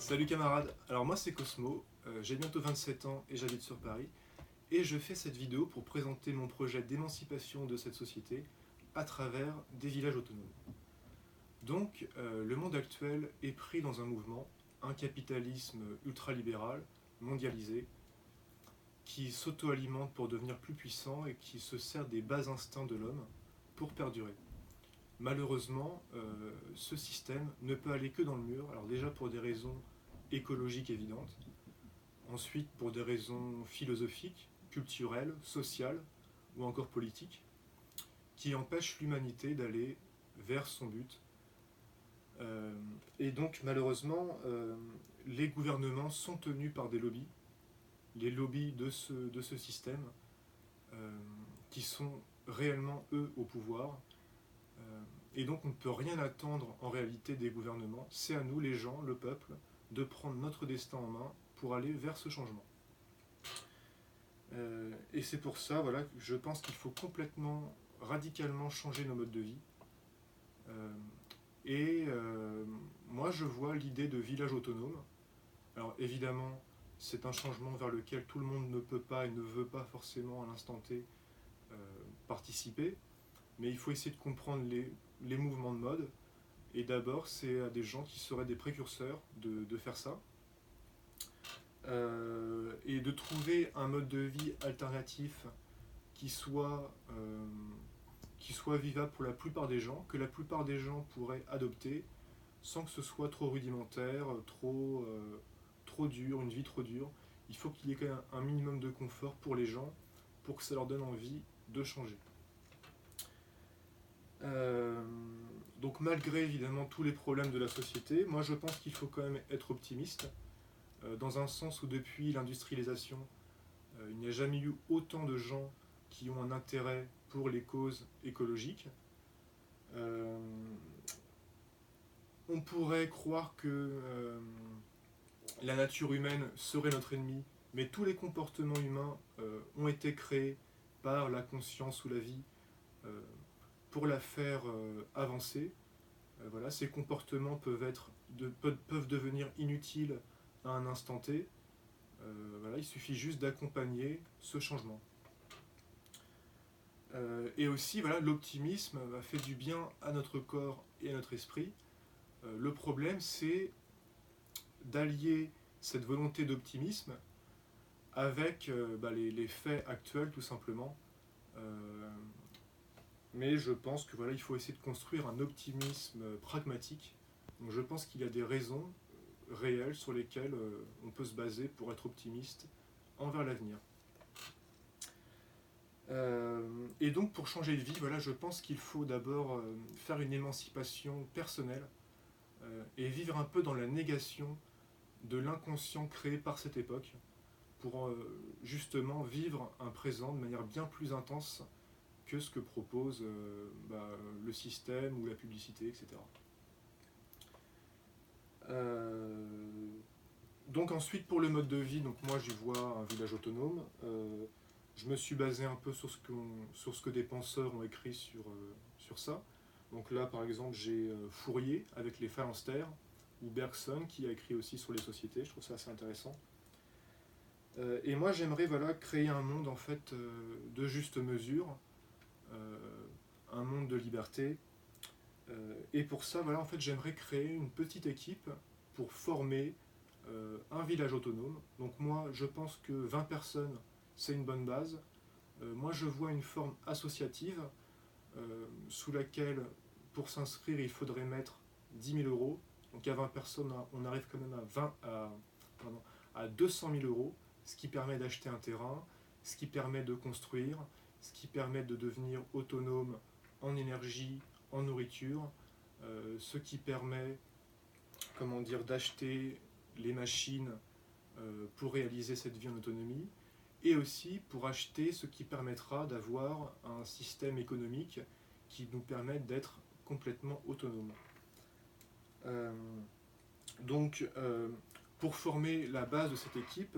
Salut camarades, alors moi c'est Cosmo, j'ai bientôt 27 ans et j'habite sur Paris, et je fais cette vidéo pour présenter mon projet d'émancipation de cette société à travers des villages autonomes. Donc le monde actuel est pris dans un mouvement, un capitalisme ultralibéral, mondialisé, qui s'auto-alimente pour devenir plus puissant et qui se sert des bas instincts de l'homme pour perdurer. Malheureusement, ce système ne peut aller que dans le mur, alors déjà pour des raisons écologiques évidentes, ensuite pour des raisons philosophiques, culturelles, sociales ou encore politiques, qui empêchent l'humanité d'aller vers son but. Et donc malheureusement, les gouvernements sont tenus par des lobbies, les lobbies de ce système, qui sont réellement eux au pouvoir. Et donc on ne peut rien attendre en réalité des gouvernements. C'est à nous, les gens, le peuple, de prendre notre destin en main pour aller vers ce changement. Et c'est pour ça, voilà, que je pense qu'il faut complètement, radicalement changer nos modes de vie. Moi, je vois l'idée de village autonome. Alors évidemment, c'est un changement vers lequel tout le monde ne peut pas et ne veut pas forcément à l'instant T participer, mais il faut essayer de comprendre les mouvements de mode. Et d'abord, c'est à des gens qui seraient des précurseurs de faire ça. Et de trouver un mode de vie alternatif qui soit vivable pour la plupart des gens, que la plupart des gens pourraient adopter, sans que ce soit trop rudimentaire, trop dur, une vie trop dure. Il faut qu'il y ait quand même un minimum de confort pour les gens, pour que ça leur donne envie de changer. Donc malgré évidemment tous les problèmes de la société, moi je pense qu'il faut quand même être optimiste, dans un sens où depuis l'industrialisation, il n'y a jamais eu autant de gens qui ont un intérêt pour les causes écologiques. On pourrait croire que la nature humaine serait notre ennemi, mais tous les comportements humains ont été créés par la conscience ou la vie pour la faire avancer. Voilà, ces comportements peuvent devenir inutiles à un instant T. Voilà, il suffit juste d'accompagner ce changement. Et aussi, voilà, l'optimisme fait du bien à notre corps et à notre esprit. Le problème, c'est d'allier cette volonté d'optimisme avec les faits actuels, tout simplement. Mais je pense que voilà, il faut essayer de construire un optimisme pragmatique. Donc je pense qu'il y a des raisons réelles sur lesquelles on peut se baser pour être optimiste envers l'avenir. Et donc pour changer de vie, voilà, je pense qu'il faut d'abord faire une émancipation personnelle et vivre un peu dans la négation de l'inconscient créé par cette époque pour justement vivre un présent de manière bien plus intense que ce que propose le système ou la publicité, etc. Donc ensuite pour le mode de vie, donc moi j'y vois un village autonome. Je me suis basé un peu sur ce que des penseurs ont écrit sur ça. Donc là par exemple j'ai Fourier avec les phalanstères, ou Bergson qui a écrit aussi sur les sociétés, je trouve ça assez intéressant. Et moi j'aimerais voilà, créer un monde en fait de juste mesure, un monde de liberté. Et pour ça, voilà, en fait, j'aimerais créer une petite équipe pour former un village autonome. Donc moi, je pense que 20 personnes, c'est une bonne base. Moi, je vois une forme associative sous laquelle, pour s'inscrire, il faudrait mettre 10 000 euros. Donc à 20 personnes, on arrive quand même à 200 000 euros, ce qui permet d'acheter un terrain, ce qui permet de construire, ce qui permet de devenir autonome en énergie, en nourriture, ce qui permet d'acheter les machines pour réaliser cette vie en autonomie, et aussi pour acheter ce qui permettra d'avoir un système économique qui nous permette d'être complètement autonome. Donc, pour former la base de cette équipe,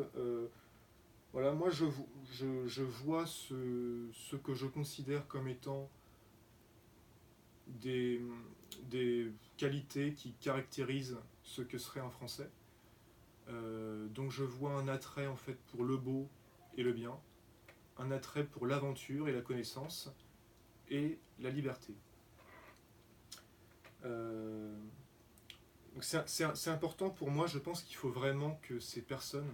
voilà, moi je vois ce que je considère comme étant des qualités qui caractérisent ce que serait un Français. Donc je vois un attrait en fait pour le beau et le bien, un attrait pour l'aventure et la connaissance et la liberté. Donc c'est important pour moi, je pense qu'il faut vraiment que ces personnes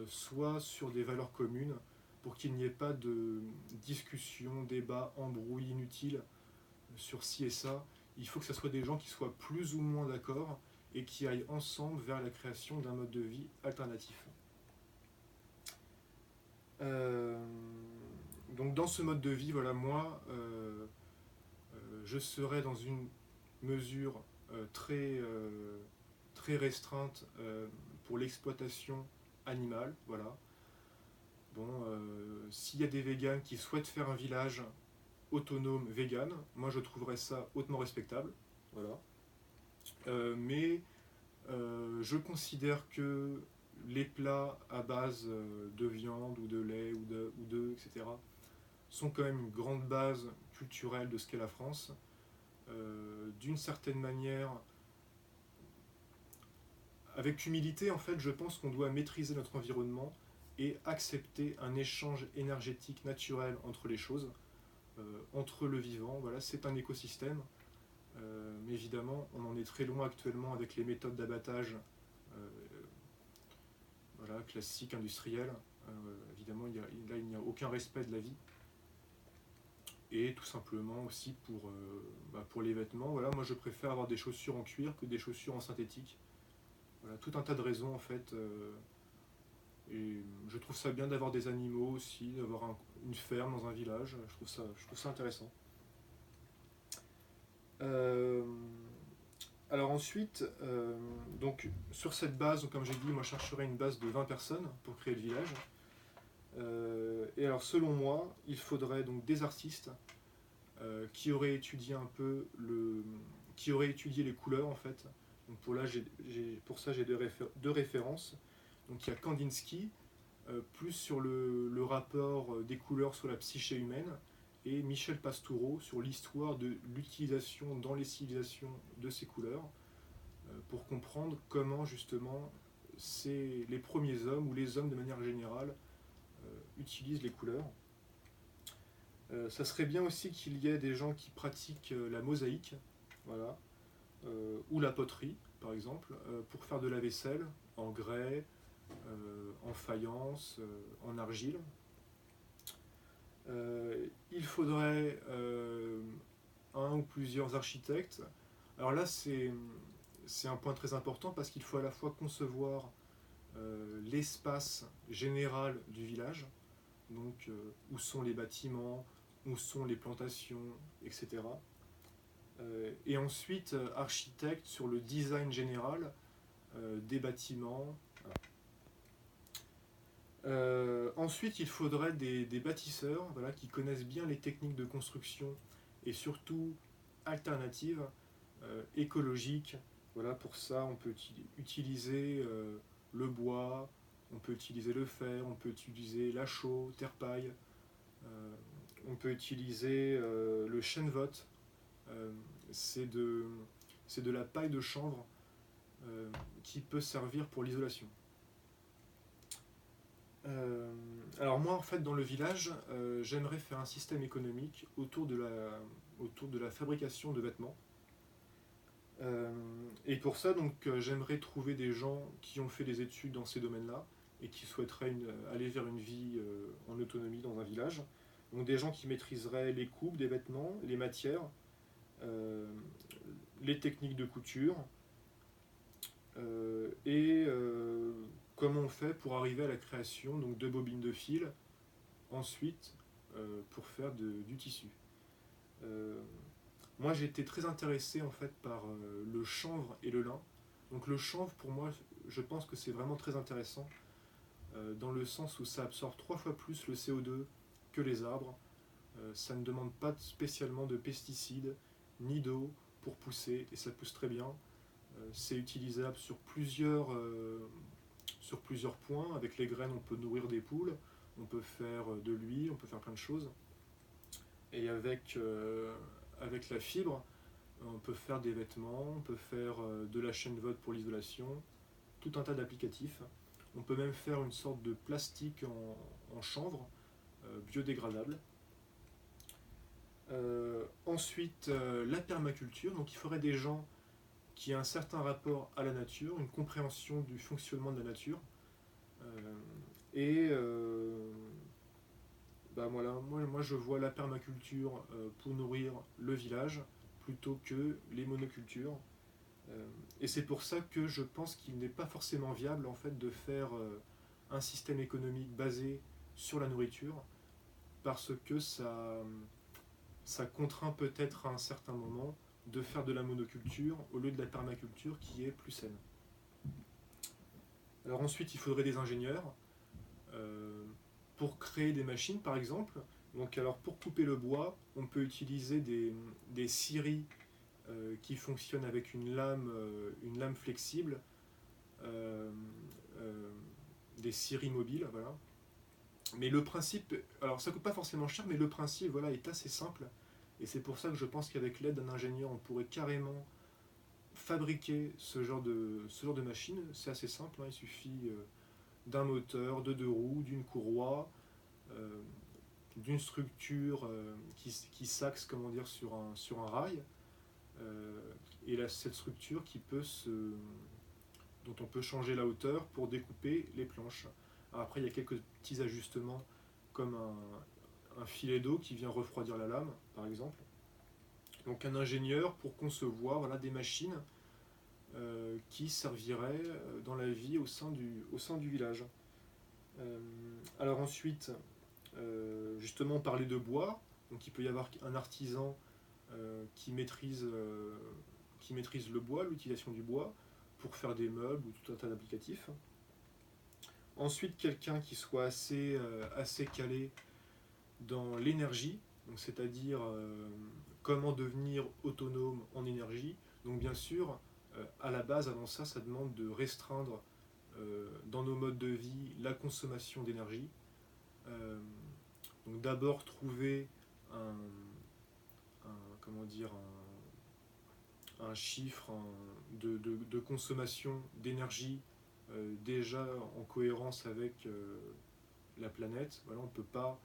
soient sur des valeurs communes pour qu'il n'y ait pas de discussion, débat, embrouille inutile sur ci et ça. Il faut que ce soit des gens qui soient plus ou moins d'accord et qui aillent ensemble vers la création d'un mode de vie alternatif. Euh, donc dans ce mode de vie, voilà, moi, je serais dans une mesure très restreinte pour l'exploitation animale, voilà. Bon, s'il y a des véganes qui souhaitent faire un village autonome vegan, moi je trouverais ça hautement respectable, voilà. Mais je considère que les plats à base de viande ou de lait ou d'œufs, etc., sont quand même une grande base culturelle de ce qu'est la France. D'une certaine manière, avec humilité, en fait, je pense qu'on doit maîtriser notre environnement et accepter un échange énergétique naturel entre les choses, entre le vivant. Voilà, c'est un écosystème. Mais évidemment, on en est très loin actuellement avec les méthodes d'abattage voilà, classiques, industrielles. Évidemment, là, il n'y a aucun respect de la vie. Et tout simplement aussi pour les vêtements, voilà, moi je préfère avoir des chaussures en cuir que des chaussures en synthétique. Voilà, tout un tas de raisons en fait. Et je trouve ça bien d'avoir des animaux aussi, d'avoir une ferme dans un village. Je trouve ça intéressant. Euh, alors ensuite, donc sur cette base, donc, comme j'ai dit, moi je chercherai une base de 20 personnes pour créer le village. Et alors selon moi, il faudrait donc des artistes qui auraient étudié un peu qui auraient étudié les couleurs en fait. Donc pour ça j'ai deux références. Donc il y a Kandinsky, plus sur le rapport des couleurs sur la psyché humaine, et Michel Pastoureau sur l'histoire de l'utilisation dans les civilisations de ces couleurs, pour comprendre comment justement les premiers hommes, ou les hommes de manière générale, utilisent les couleurs. Ça serait bien aussi qu'il y ait des gens qui pratiquent la mosaïque, voilà, ou la poterie, par exemple, pour faire de la vaisselle en grès, en faïence, en argile. Il faudrait un ou plusieurs architectes. Alors là, c'est un point très important parce qu'il faut à la fois concevoir l'espace général du village, donc où sont les bâtiments, où sont les plantations, etc. Et ensuite, architecte sur le design général des bâtiments. Ensuite, il faudrait des bâtisseurs, voilà, qui connaissent bien les techniques de construction et surtout alternatives, écologiques. Voilà, pour ça, on peut utiliser le bois, on peut utiliser le fer, on peut utiliser la chaux, terre-paille, on peut utiliser le chêne-vote. Euh, c'est de, c'est de la paille de chanvre qui peut servir pour l'isolation. Alors moi en fait dans le village j'aimerais faire un système économique autour de la fabrication de vêtements. Et pour ça donc j'aimerais trouver des gens qui ont fait des études dans ces domaines-là et qui souhaiteraient aller vers une vie en autonomie dans un village. Donc des gens qui maîtriseraient les coupes des vêtements, les matières, euh, les techniques de couture, et comment on fait pour arriver à la création donc, de bobines de fil, ensuite pour faire du tissu. Euh, Moi j'ai été très intéressé en fait par le chanvre et le lin. Donc le chanvre pour moi je pense que c'est vraiment très intéressant dans le sens où ça absorbe 3 fois plus le CO2 que les arbres. Ça ne demande pas spécialement de pesticides ni d'eau pour pousser et ça pousse très bien. C'est utilisable sur plusieurs points. Avec les graines, on peut nourrir des poules, on peut faire de l'huile, on peut faire plein de choses. Et avec la fibre, on peut faire des vêtements, on peut faire de la chaîne vote pour l'isolation, tout un tas d'applicatifs. On peut même faire une sorte de plastique en chanvre, biodégradable. Ensuite, la permaculture. Donc il faudrait des gens qui aient un certain rapport à la nature, une compréhension du fonctionnement de la nature. Et voilà, moi je vois la permaculture pour nourrir le village plutôt que les monocultures. Et c'est pour ça que je pense qu'il n'est pas forcément viable en fait de faire un système économique basé sur la nourriture, parce que ça contraint peut-être à un certain moment de faire de la monoculture au lieu de la permaculture qui est plus saine. Alors ensuite, il faudrait des ingénieurs pour créer des machines, par exemple. Donc alors pour couper le bois, on peut utiliser des scieries qui fonctionnent avec une lame flexible, euh, euh, des scieries mobiles, voilà. Mais le principe, alors ça coûte pas forcément cher, mais le principe voilà, est assez simple. Et c'est pour ça que je pense qu'avec l'aide d'un ingénieur, on pourrait carrément fabriquer ce genre de machine. C'est assez simple, hein, il suffit d'un moteur, de deux roues, d'une courroie, euh, d'une structure qui s'axe comment dire, sur un rail. Et là, cette structure dont on peut changer la hauteur pour découper les planches. Alors après, il y a quelques petits ajustements comme un filet d'eau qui vient refroidir la lame, par exemple. Donc un ingénieur pour concevoir voilà, des machines qui serviraient dans la vie au sein du village. Alors ensuite, justement, on parlait de bois. Donc il peut y avoir un artisan qui maîtrise le bois, l'utilisation du bois, pour faire des meubles ou tout un tas d'applicatifs. Ensuite, quelqu'un qui soit assez calé dans l'énergie, donc c'est-à-dire comment devenir autonome en énergie. Donc bien sûr, à la base, avant ça, ça demande de restreindre dans nos modes de vie la consommation d'énergie. Euh, donc d'abord trouver comment dire, un chiffre de consommation d'énergie déjà en cohérence avec la planète. Voilà, on ne peut pas,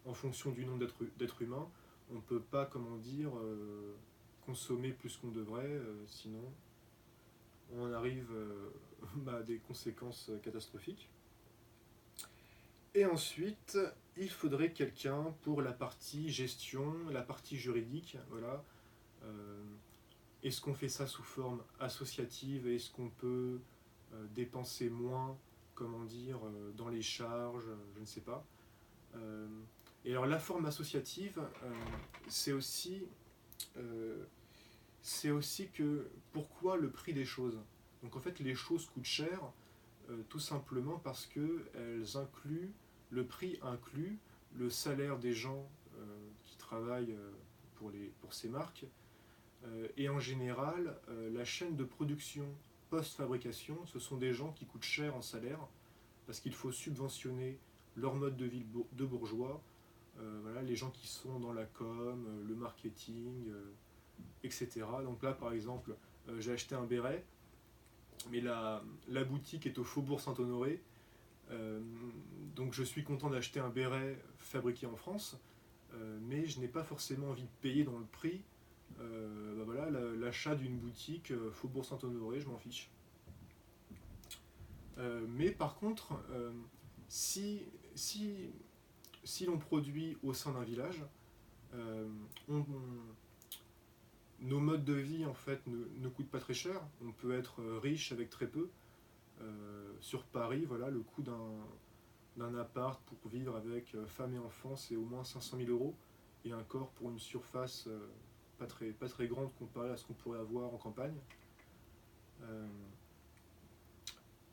en fonction du nombre d'êtres humains, on ne peut pas, comment dire, consommer plus qu'on devrait, sinon on arrive à des conséquences catastrophiques. Et ensuite, il faudrait quelqu'un pour la partie gestion, la partie juridique. Voilà. Euh, Est-ce qu'on fait ça sous forme associative? Est-ce qu'on peut dépenser moins, comment dire, dans les charges? Je ne sais pas. Euh, et alors la forme associative, c'est aussi, euh, c'est aussi que pourquoi le prix des choses. Donc en fait, les choses coûtent cher, tout simplement parce que le prix inclut le salaire des gens qui travaillent pour ces marques. Et en général, la chaîne de production post-fabrication, ce sont des gens qui coûtent cher en salaire parce qu'il faut subventionner leur mode de vie de bourgeois. Voilà, les gens qui sont dans la com, le marketing, etc. Donc là, par exemple, j'ai acheté un béret, mais la boutique est au Faubourg Saint-Honoré. Donc je suis content d'acheter un béret fabriqué en France, mais je n'ai pas forcément envie de payer dans le prix voilà, l'achat d'une boutique Faubourg Saint-Honoré, je m'en fiche. Mais par contre, si, si, si l'on produit au sein d'un village, euh, nos modes de vie en fait ne coûtent pas très cher. On peut être riche avec très peu. Sur Paris, voilà, le coût d'un appart pour vivre avec femme et enfants, c'est au moins 500 000 euros. Et encore pour une surface pas très grande comparée à ce qu'on pourrait avoir en campagne. Euh,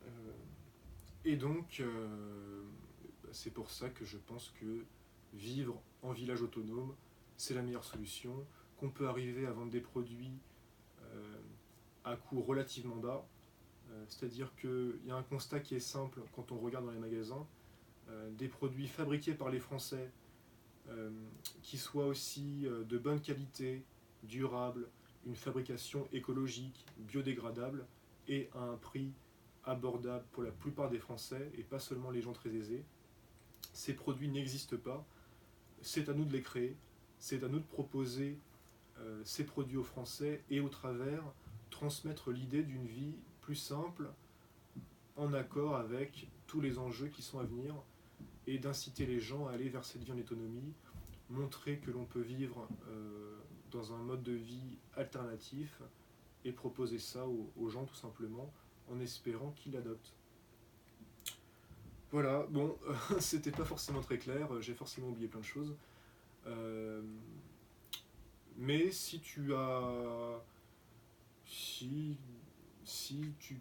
euh, et donc, c'est pour ça que je pense que vivre en village autonome, c'est la meilleure solution, qu'on peut arriver à vendre des produits à coût relativement bas. C'est-à-dire qu'il y a un constat qui est simple quand on regarde dans les magasins, des produits fabriqués par les Français qui soient aussi de bonne qualité, durables, une fabrication écologique, biodégradable et à un prix abordable pour la plupart des Français et pas seulement les gens très aisés. Ces produits n'existent pas, c'est à nous de les créer, c'est à nous de proposer ces produits aux Français et au travers transmettre l'idée d'une vie plus simple en accord avec tous les enjeux qui sont à venir et d'inciter les gens à aller vers cette vie en autonomie, montrer que l'on peut vivre dans un mode de vie alternatif et proposer ça aux gens tout simplement en espérant qu'ils l'adoptent. Voilà, bon, c'était pas forcément très clair, j'ai forcément oublié plein de choses. Euh, mais si tu as. Si, si, tu,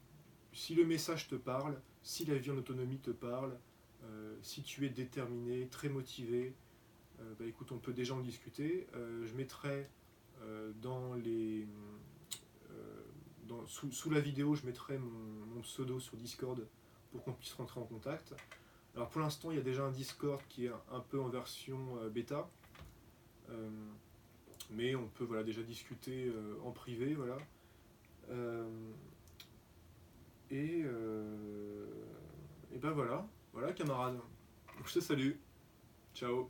si le message te parle, si la vie en autonomie te parle, si tu es déterminé, très motivé, bah écoute, on peut déjà en discuter. Je mettrai dans les. Sous la vidéo, je mettrai mon pseudo sur Discord pour qu'on puisse rentrer en contact. Alors pour l'instant, il y a déjà un Discord qui est un peu en version bêta. Mais on peut voilà, déjà discuter en privé. Voilà. Euh, et ben voilà, voilà camarade. Je te salue. Ciao.